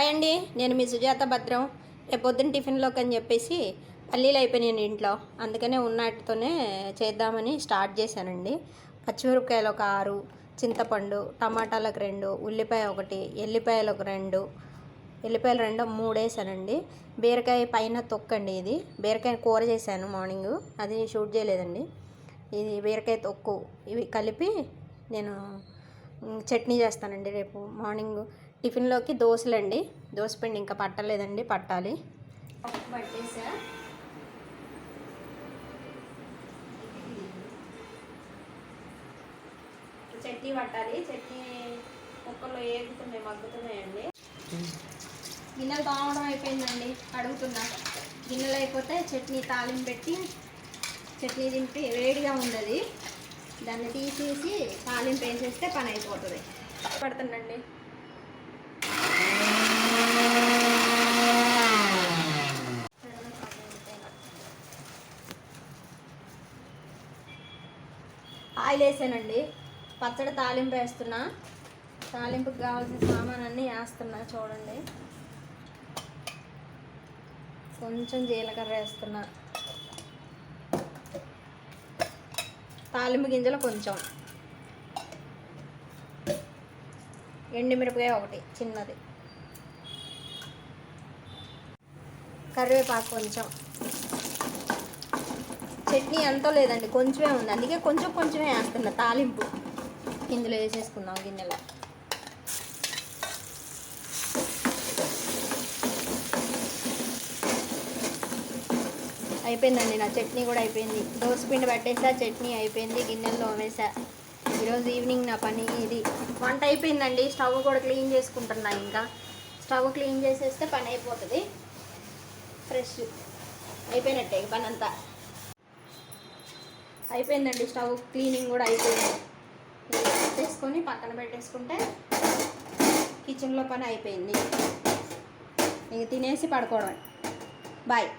Hi అండి, నేను మీ సుజాత భద్రం. రేపు పొద్దున్న టిఫిన్లోకి అని చెప్పేసి పల్లీలు అయిపోయినాయండి ఇంట్లో. అందుకనే ఉన్నట్టుతోనే చేద్దామని స్టార్ట్ చేశానండి. పచ్చిమిరపకాయలు ఒక 6, చింతపండు, టమాటాలకు 2, ఉల్లిపాయ 1, ఎల్లిపాయలు ఒక 2, ఎల్లిపాయలు 2 3 వేసానండి. బీరకాయ పైన తొక్కండి. ఇది బీరకాయ కూర చేశాను మార్నింగ్, అది షూట్ చేయలేదండి. ఇది బీరకాయ తొక్కు. ఇవి కలిపి నేను చట్నీ చేస్తానండి రేపు మార్నింగ్ టిఫిన్లోకి. దోశలండి, దోశపిండి ఇంకా పట్టలేదండి, పట్టాలి. పట్టేసా. చట్నీ పట్టాలి. చట్నీ ముక్కలు ఏగుతున్నాయి, మగ్గుతున్నాయండి. గిన్నెలు తోమడం అయిపోయిందండి, అడుగుతున్నా. గిన్నెలు అయిపోతే చట్నీ తాలింపు పెట్టి చట్నీ దింపి వేడిగా ఉండదు, దాన్ని తీసేసి తాలింపు వేసేస్తే పని అయిపోతుంది. పడుతుందండి. ఆయిల్ వేసానండి, పచ్చడి తాలింపు వేస్తున్నా. తాలింపుకి కావాల్సిన సామాన్ వేస్తున్నా చూడండి. కొంచెం జీలకర్ర వేస్తున్నా, తాలింపు గింజలు కొంచెం, ఎండుమిరపకాయ 1 చిన్నది, కరివేపాకు కొంచెం. చట్నీ ఎంతో లేదండి, కొంచెమే ఉంది, అందుకే కొంచెమే వేస్తున్నా. తాలింపు ఇందులో వేసేసుకుందాం గిన్నెలో. అయిపోయిందండి, నా చట్నీ కూడా అయిపోయింది. దోసపిండి పట్టేసా, చట్నీ అయిపోయింది, గిన్నెల్లో వేసా. ఈరోజు ఈవినింగ్ నా పని ఇది. వంట అయిపోయిందండి, స్టవ్ కూడా క్లీన్ చేసుకుంటున్నా. ఇంకా స్టవ్ క్లీన్ చేసేస్తే పని అయిపోతుంది. ఫ్రెష్ అయిపోయినట్టే పని అంతా అయిపోయిందండి. స్టవ్ క్లీనింగ్ కూడా అయిపోయింది. పెట్టేసుకొని పక్కన పెట్టేసుకుంటే కిచెన్లో పని అయిపోయింది. ఇంక తినేసి పడుకోవడం. బాయ్.